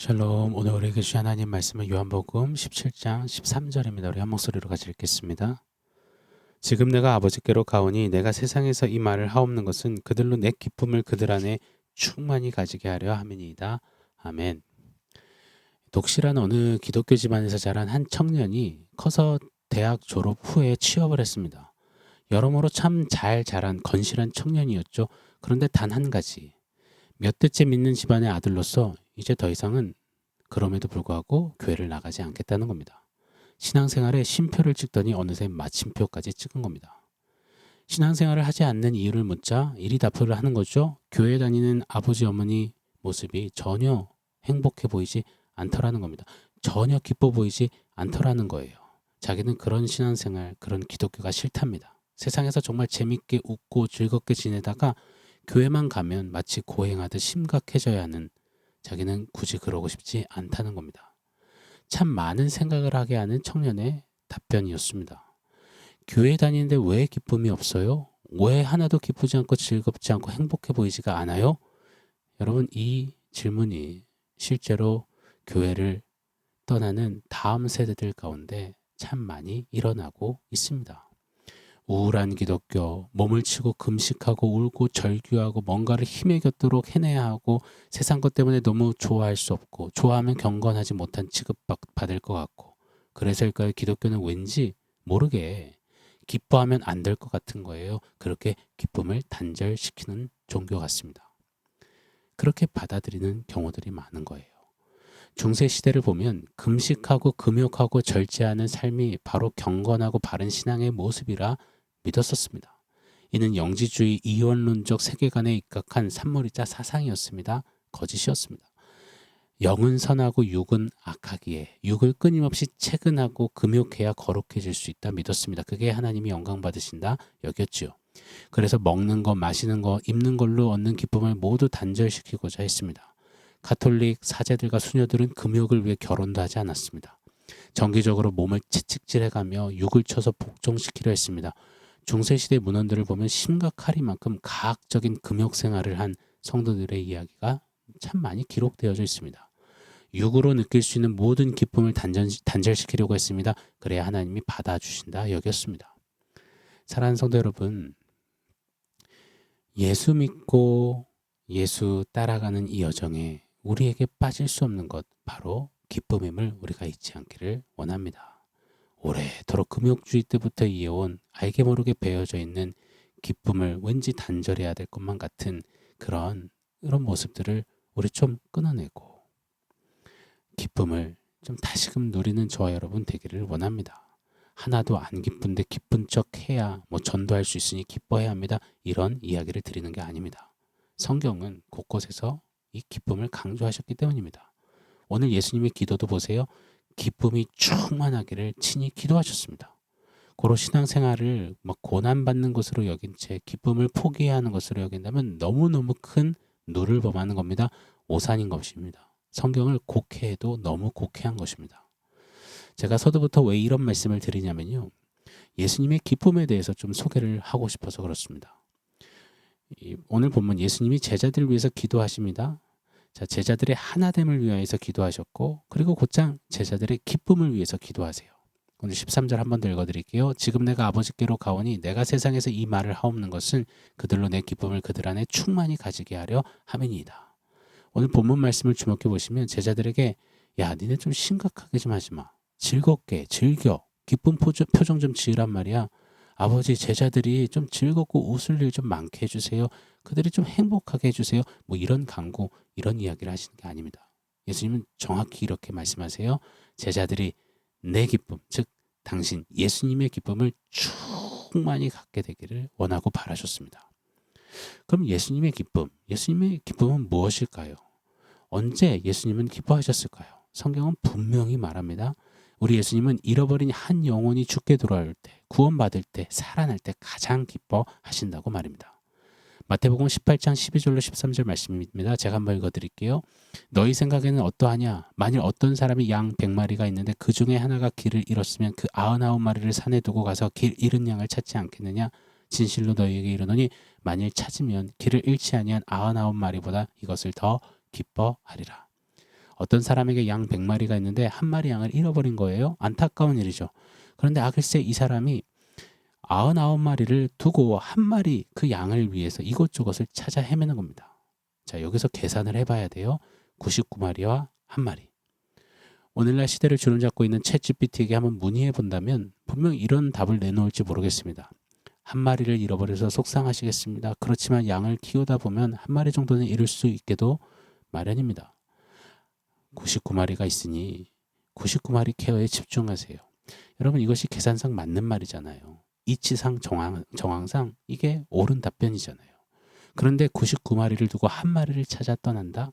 샬롬. 오늘 우리에게 주신 하나님 말씀은 요한복음 17장 13절입니다. 우리 한 목소리로 같이 읽겠습니다. 지금 내가 아버지께로 가오니 내가 세상에서 이 말을 하옵는 것은 그들로 내 기쁨을 그들 안에 충만히 가지게 하려 함이니이다. 아멘. 독실한 어느 기독교 집안에서 자란 한 청년이 커서 대학 졸업 후에 취업을 했습니다. 여러모로 참 잘 자란 건실한 청년이었죠. 그런데 단 한 가지, 몇 대째 믿는 집안의 아들로서 이제 더 이상은 그럼에도 불구하고 교회를 나가지 않겠다는 겁니다. 신앙생활에 쉼표를 찍더니 어느새 마침표까지 찍은 겁니다. 신앙생활을 하지 않는 이유를 묻자 이리 답을 하는 거죠. 교회 다니는 아버지 어머니 모습이 전혀 행복해 보이지 않더라는 겁니다. 전혀 기뻐 보이지 않더라는 거예요. 자기는 그런 신앙생활, 그런 기독교가 싫답니다. 세상에서 정말 재밌게 웃고 즐겁게 지내다가 교회만 가면 마치 고행하듯 심각해져야 하는, 자기는 굳이 그러고 싶지 않다는 겁니다. 참 많은 생각을 하게 하는 청년의 답변이었습니다. 교회 다니는데 왜 기쁨이 없어요? 왜 하나도 기쁘지 않고 즐겁지 않고 행복해 보이지가 않아요? 여러분, 이 질문이 실제로 교회를 떠나는 다음 세대들 가운데 참 많이 일어나고 있습니다. 우울한 기독교, 몸을 치고 금식하고 울고 절규하고 뭔가를 힘에겼도록 해내야 하고 세상 것 때문에 너무 좋아할 수 없고 좋아하면 경건하지 못한 취급받을 것 같고, 그래서일까요? 기독교는 왠지 모르게 기뻐하면 안 될 것 같은 거예요. 그렇게 기쁨을 단절시키는 종교 같습니다. 그렇게 받아들이는 경우들이 많은 거예요. 중세 시대를 보면 금식하고 금욕하고 절제하는 삶이 바로 경건하고 바른 신앙의 모습이라 믿었었습니다. 이는 영지주의 이원론적 세계관에 입각한 산모리자 사상이었습니다. 거짓이었습니다. 영은 선하고 육은 악하기에 육을 끊임없이 채근하고 금욕해야 거룩해질 수 있다 믿었습니다. 그게 하나님이 영광 받으신다 여겼지요. 그래서 먹는 거, 마시는 거, 입는 걸로 얻는 기쁨을 모두 단절시키고자 했습니다. 가톨릭 사제들과 수녀들은 금욕을 위해 결혼도 하지 않았습니다. 정기적으로 몸을 채찍질해가며 육을 쳐서 복종시키려 했습니다. 중세시대 문헌들을 보면 심각하리만큼 가학적인 금욕 생활을 한 성도들의 이야기가 참 많이 기록되어져 있습니다. 육으로 느낄 수 있는 모든 기쁨을 단절시키려고 했습니다. 그래야 하나님이 받아주신다 여겼습니다. 사랑하는 성도 여러분, 예수 믿고 예수 따라가는 이 여정에 우리에게 빠질 수 없는 것, 바로 기쁨임을 우리가 잊지 않기를 원합니다. 오래도록 금욕주의 때부터 이어온 알게 모르게 배어져 있는 기쁨을 왠지 단절해야 될 것만 같은 그런 모습들을 우리 좀 끊어내고 기쁨을 좀 다시금 누리는 저와 여러분 되기를 원합니다. 하나도 안 기쁜데 기쁜 척 해야 전도할 수 있으니 기뻐해야 합니다. 이런 이야기를 드리는 게 아닙니다. 성경은 곳곳에서 이 기쁨을 강조하셨기 때문입니다. 오늘 예수님의 기도도 보세요. 기쁨이 충만하기를 친히 기도하셨습니다. 고로 신앙생활을 고난받는 것으로 여긴 채 기쁨을 포기해야 하는 것으로 여긴다면 너무너무 큰 누를 범하는 겁니다. 오산인 것입니다. 성경을 곡해해도 너무 곡해한 것입니다. 제가 서두부터 왜 이런 말씀을 드리냐면요, 예수님의 기쁨에 대해서 좀 소개를 하고 싶어서 그렇습니다. 오늘 보면 예수님이 제자들을 위해서 기도하십니다. 자, 제자들의 하나됨을 위하여서 기도하셨고, 그리고 곧장 제자들의 기쁨을 위해서 기도하세요. 오늘 13절 한 번 더 읽어드릴게요. 지금 내가 아버지께로 가오니 내가 세상에서 이 말을 하옵는 것은 그들로 내 기쁨을 그들 안에 충만히 가지게 하려 함이니이다. 오늘 본문 말씀을 주목해 보시면 제자들에게, 야, 니네 좀 심각하게 좀 하지 마. 즐겁게 즐겨. 기쁜 표정 좀 지으란 말이야. 아버지, 제자들이 좀 즐겁고 웃을 일 좀 많게 해주세요. 그들이 좀 행복하게 해주세요. 이런 강구, 이런 이야기를 하시는 게 아닙니다. 예수님은 정확히 이렇게 말씀하세요. 제자들이 내 기쁨, 즉 당신 예수님의 기쁨을 충만히 갖게 되기를 원하고 바라셨습니다. 그럼 예수님의 기쁨은 무엇일까요? 언제 예수님은 기뻐하셨을까요? 성경은 분명히 말합니다. 우리 예수님은 잃어버린 한 영혼이 죽게 돌아올 때, 구원받을 때, 살아날 때 가장 기뻐하신다고 말입니다. 마태복음 18장 12절로 13절 말씀입니다. 제가 한번 읽어드릴게요. 너희 생각에는 어떠하냐? 만일 어떤 사람이 양 100마리가 있는데 그 중에 하나가 길을 잃었으면 그 99마리를 산에 두고 가서 길 잃은 양을 찾지 않겠느냐? 진실로 너희에게 이르노니 만일 찾으면 길을 잃지 아니한 99마리보다 이것을 더 기뻐하리라. 어떤 사람에게 양 100마리가 있는데 한 마리 양을 잃어버린 거예요. 안타까운 일이죠. 그런데 글쎄 이 사람이 99마리를 두고 한 마리 그 양을 위해서 이것저것을 찾아 헤매는 겁니다. 자, 여기서 계산을 해봐야 돼요. 99마리와 한 마리. 오늘날 시대를 주름잡고 있는 챗GPT에게 한번 문의해 본다면 분명 이런 답을 내놓을지 모르겠습니다. 한 마리를 잃어버려서 속상하시겠습니다. 그렇지만 양을 키우다 보면 한 마리 정도는 잃을 수 있게도 마련입니다. 99마리가 있으니 99마리 케어에 집중하세요. 여러분 이것이 계산상 맞는 말이잖아요. 이치상 정황상 이게 옳은 답변이잖아요. 그런데 99마리를 두고 한 마리를 찾아 떠난다.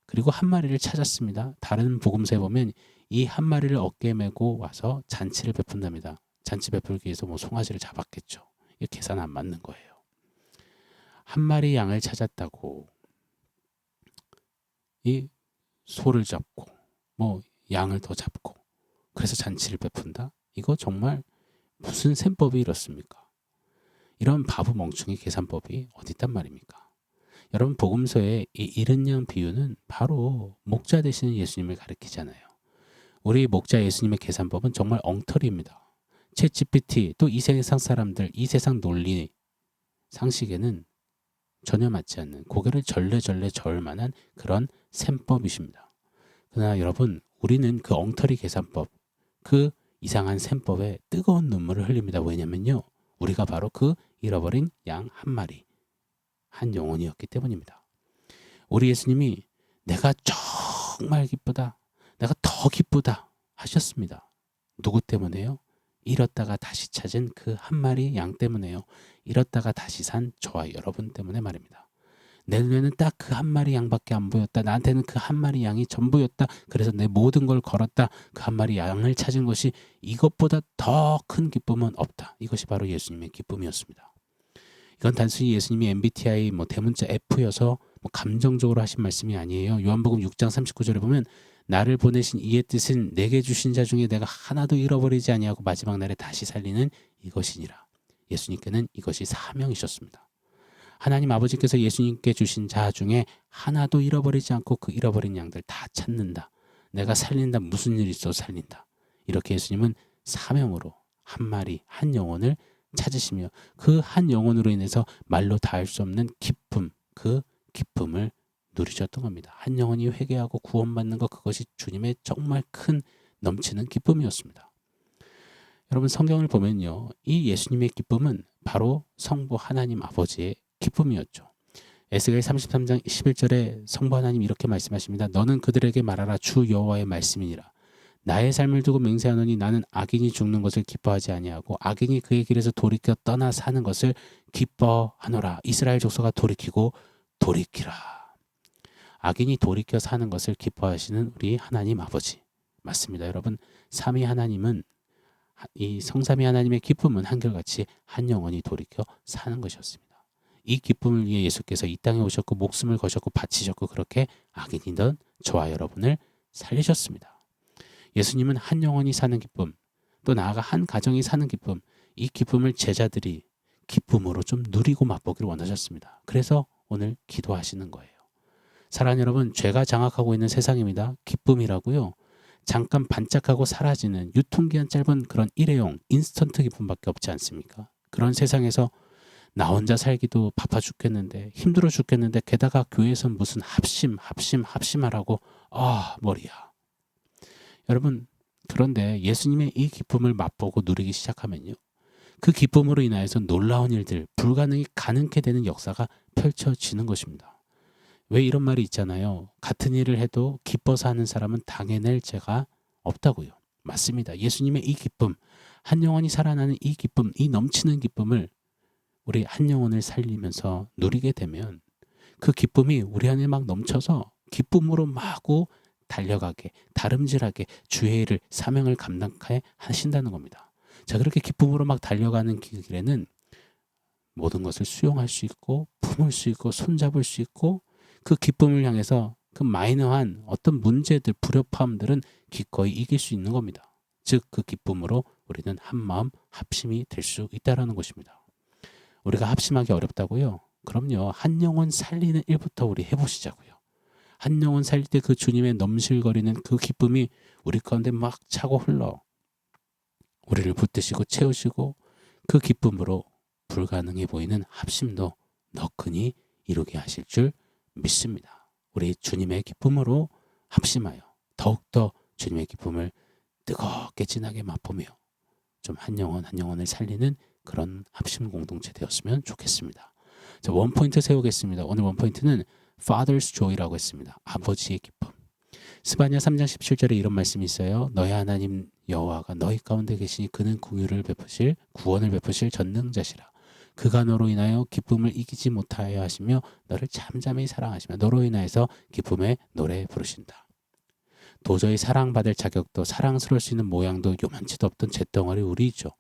그리고 한 마리를 찾았습니다. 다른 복음서에 보면 이 한 마리를 어깨에 메고 와서 잔치를 베푼답니다. 잔치 베풀기 위해서 뭐 송아지를 잡았겠죠. 이게 계산 안 맞는 거예요. 한 마리 양을 찾았다고 이 소를 잡고 뭐 양을 더 잡고 그래서 잔치를 베푼다? 이거 정말 무슨 셈법이 이렇습니까? 이런 바보 멍충이 계산법이 어디 있단 말입니까? 여러분 복음서의 이 잃은 양 비유는 바로 목자 되시는 예수님을 가리키잖아요. 우리 목자 예수님의 계산법은 정말 엉터리입니다. 챗GPT 또 이 세상 사람들 이 세상 논리 상식에는 전혀 맞지 않는 고개를 절레절레 저을 만한 그런 셈법이십니다. 그러나 여러분 우리는 그 엉터리 계산법 그 이상한 셈법에 뜨거운 눈물을 흘립니다. 왜냐면요 우리가 바로 그 잃어버린 양 한 마리 한 영혼이었기 때문입니다. 우리 예수님이 내가 정말 기쁘다 내가 더 기쁘다 하셨습니다. 누구 때문에요? 잃었다가 다시 찾은 그 한 마리 양 때문에요. 잃었다가 다시 산 저와 여러분 때문에 말입니다. 내 눈에는 딱 그 한 마리 양밖에 안 보였다. 나한테는 그 한 마리 양이 전부였다. 그래서 내 모든 걸 걸었다. 그 한 마리 양을 찾은 것이 이것보다 더 큰 기쁨은 없다. 이것이 바로 예수님의 기쁨이었습니다. 이건 단순히 예수님이 MBTI 대문자 F여서 감정적으로 하신 말씀이 아니에요. 요한복음 6장 39절에 보면 나를 보내신 이의 뜻은 내게 주신 자 중에 내가 하나도 잃어버리지 아니하고 마지막 날에 다시 살리는 이것이니라. 예수님께는 이것이 사명이셨습니다. 하나님 아버지께서 예수님께 주신 자 중에 하나도 잃어버리지 않고 그 잃어버린 양들 다 찾는다. 내가 살린다. 무슨 일 있어 살린다. 이렇게 예수님은 사명으로 한 마리 한 영혼을 찾으시며 그 한 영혼으로 인해서 말로 다할 수 없는 기쁨 그 기쁨을 누리셨던 겁니다. 한 영혼이 회개하고 구원받는 것 그것이 주님의 정말 큰 넘치는 기쁨이었습니다. 여러분 성경을 보면요. 이 예수님의 기쁨은 바로 성부 하나님 아버지의 기쁨이었죠. 에스겔 33장 11절에 성부 하나님 이렇게 말씀하십니다. 너는 그들에게 말하라 주 여호와의 말씀이니라. 나의 삶을 두고 맹세하노니 나는 악인이 죽는 것을 기뻐하지 아니하고 악인이 그의 길에서 돌이켜 떠나 사는 것을 기뻐하노라. 이스라엘 족속아 돌이키고 돌이키라. 악인이 돌이켜 사는 것을 기뻐하시는 우리 하나님 아버지 맞습니다. 여러분 삼위 하나님은 이 성삼위 하나님의 기쁨은 한결같이 한 영혼이 돌이켜 사는 것이었습니다. 이 기쁨을 위해 예수께서 이 땅에 오셨고 목숨을 거셨고 바치셨고 그렇게 악인이던 저와 여러분을 살리셨습니다. 예수님은 한 영혼이 사는 기쁨 또 나아가 한 가정이 사는 기쁨 이 기쁨을 제자들이 기쁨으로 좀 누리고 맛보기를 원하셨습니다. 그래서 오늘 기도하시는 거예요. 사랑하는 여러분 죄가 장악하고 있는 세상입니다. 기쁨이라고요. 잠깐 반짝하고 사라지는 유통기한 짧은 그런 일회용 인스턴트 기쁨밖에 없지 않습니까? 그런 세상에서 나 혼자 살기도 바빠 죽겠는데 힘들어 죽겠는데 게다가 교회에서 무슨 합심하라고 머리야. 여러분 그런데 예수님의 이 기쁨을 맛보고 누리기 시작하면요. 그 기쁨으로 인하여서 놀라운 일들 불가능이 가능케 되는 역사가 펼쳐지는 것입니다. 왜 이런 말이 있잖아요. 같은 일을 해도 기뻐서 하는 사람은 당해낼 죄가 없다고요. 맞습니다. 예수님의 이 기쁨, 한 영혼이 살아나는 이 기쁨, 이 넘치는 기쁨을 우리 한 영혼을 살리면서 누리게 되면 그 기쁨이 우리 안에 막 넘쳐서 기쁨으로 마구 달려가게, 다름질하게 주의 일을, 사명을 감당해 하신다는 겁니다. 자, 그렇게 기쁨으로 막 달려가는 길에는 모든 것을 수용할 수 있고 품을 수 있고 손잡을 수 있고 그 기쁨을 향해서 그 마이너한 어떤 문제들, 불협화음들은 기꺼이 이길 수 있는 겁니다. 즉 그 기쁨으로 우리는 한마음 합심이 될 수 있다는 것입니다. 우리가 합심하기 어렵다고요? 그럼요. 한 영혼 살리는 일부터 우리 해보시자고요. 한 영혼 살릴 때 그 주님의 넘실거리는 그 기쁨이 우리 가운데 막 차고 흘러 우리를 붙드시고 채우시고 그 기쁨으로 불가능해 보이는 합심도 너끈히 이루게 하실 줄 믿습니다. 우리 주님의 기쁨으로 합심하여 더욱더 주님의 기쁨을 뜨겁게 진하게 맛보며 좀 한 영혼 한 영혼을 살리는 그런 합심 공동체 되었으면 좋겠습니다. 자, 원포인트 세우겠습니다. 오늘 원포인트는 Father's Joy라고 했습니다. 아버지의 기쁨. 스바냐 3장 17절에 이런 말씀이 있어요. 너희 하나님 여호와가 너희 가운데 계시니 그는 구원을 베푸실 전능자시라. 그가 너로 인하여 기쁨을 이기지 못하여 하시며 너를 잠잠히 사랑하시며 너로 인하여서 기쁨의 노래 부르신다. 도저히 사랑받을 자격도 사랑스러울 수 있는 모양도 요만치도 없던 잿덩어리 우리죠.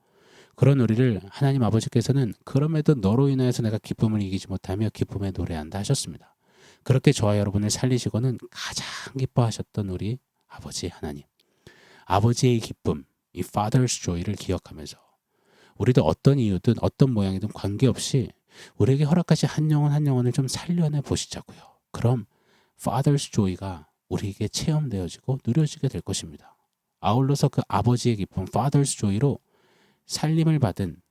그런 우리를 하나님 아버지께서는 그럼에도 너로 인하여서 내가 기쁨을 이기지 못하며 기쁨에 노래한다 하셨습니다. 그렇게 저와 여러분을 살리시고는 가장 기뻐하셨던 우리 아버지 하나님. 아버지의 기쁨, 이 Father's Joy를 기억하면서 우리도 어떤 이유든 어떤 모양이든 관계없이 우리에게 허락하신 한 영혼 한 영혼을 좀 살려내 보시자고요. 그럼 Father's Joy가 우리에게 체험되어지고 누려지게 될 것입니다. 아울러서 그 아버지의 기쁨, Father's Joy로 살림을 받은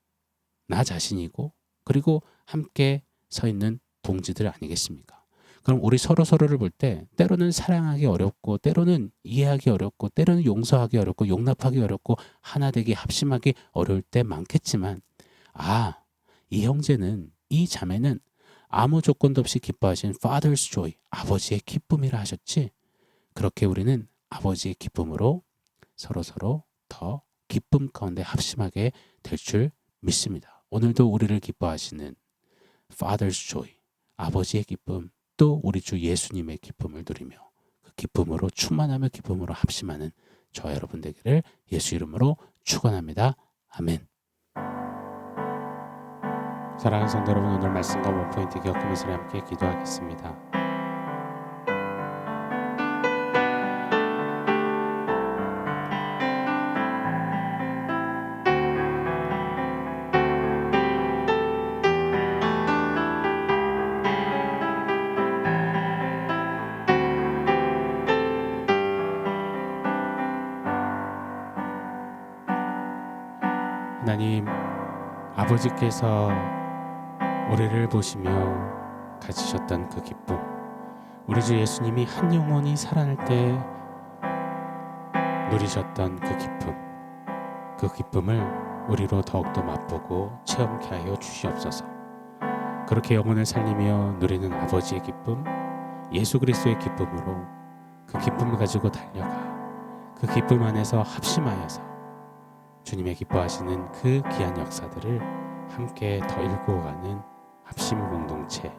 나 자신이고 그리고 함께 서 있는 동지들 아니겠습니까? 그럼 우리 서로를 볼 때 때로는 사랑하기 어렵고 때로는 이해하기 어렵고 때로는 용서하기 어렵고 용납하기 어렵고 하나 되기 합심하기 어려울 때 많겠지만 이 형제는 이 자매는 아무 조건도 없이 기뻐하신 Father's Joy, 아버지의 기쁨이라 하셨지. 그렇게 우리는 아버지의 기쁨으로 서로 더 기쁨 가운데 합심하게 될 줄 믿습니다. 오늘도 우리를 기뻐하시는 Father's Joy, 아버지의 기쁨, 또 우리 주 예수님의 기쁨을 누리며 그 기쁨으로 충만하며 기쁨으로 합심하는 저와 여러분 되기를 예수 이름으로 축원합니다. 아멘. 사랑하는 성도 여러분, 오늘 말씀과 원포인트 기억하면서 함께 기도하겠습니다. 하나님 아버지께서 우리를 보시며 가지셨던 그 기쁨, 우리 주 예수님이 한 영혼이 살아날 때 누리셨던 그 기쁨을 우리로 더욱더 맛보고 체험케 하여 주시옵소서. 그렇게 영혼을 살리며 누리는 아버지의 기쁨, 예수 그리스도의 기쁨으로 그 기쁨을 가지고 달려가 그 기쁨 안에서 합심하여서 주님의 기뻐하시는 그 귀한 역사들을 함께 더 일구어가는 합심 공동체,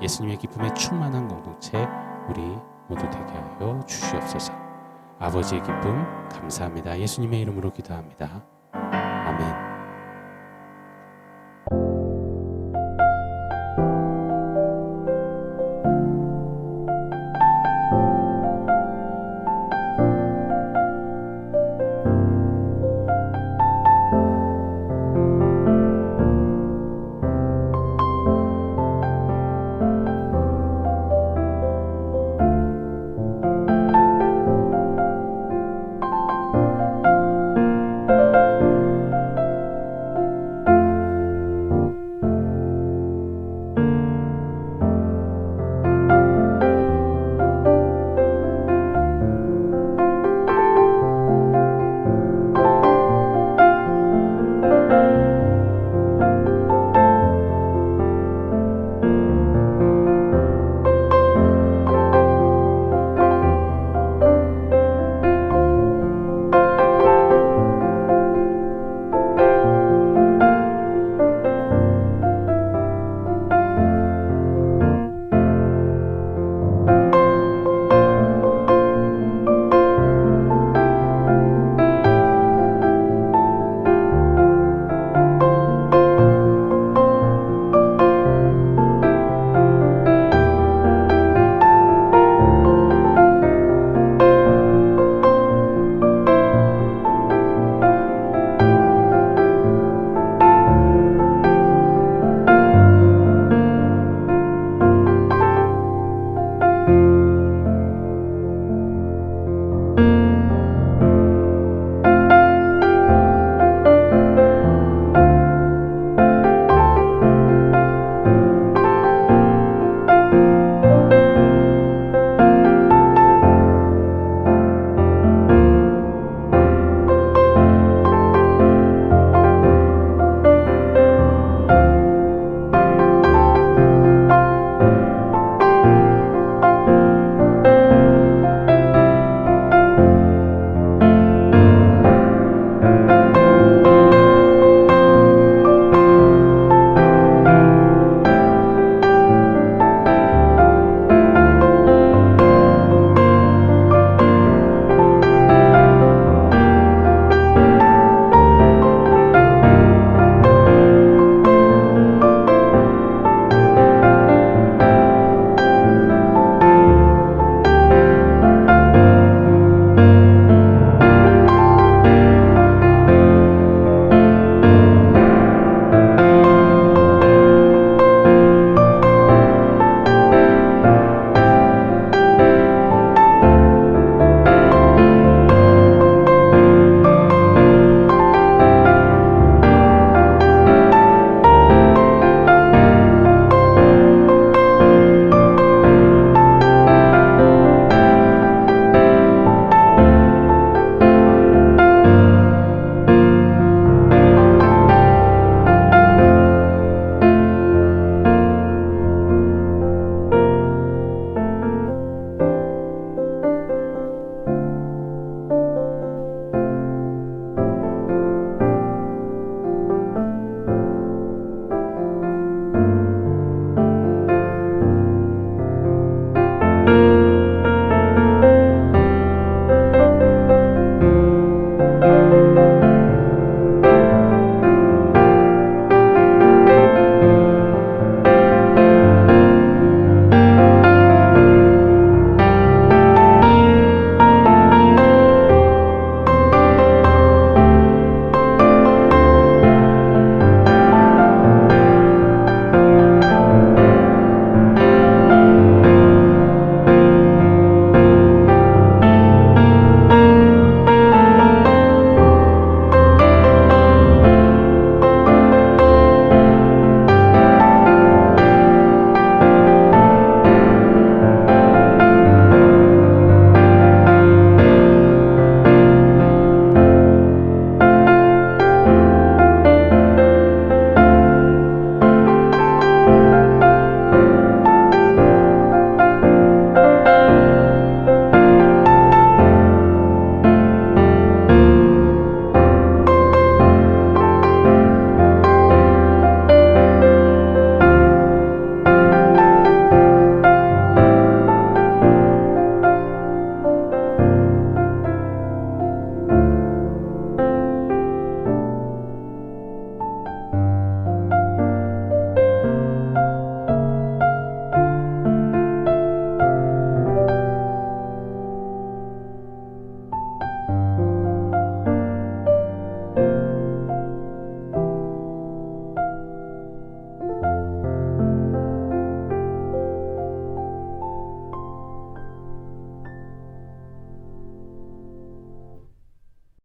예수님의 기쁨에 충만한 공동체 우리 모두 되게 하여 주시옵소서. 아버지의 기쁨 감사합니다. 예수님의 이름으로 기도합니다.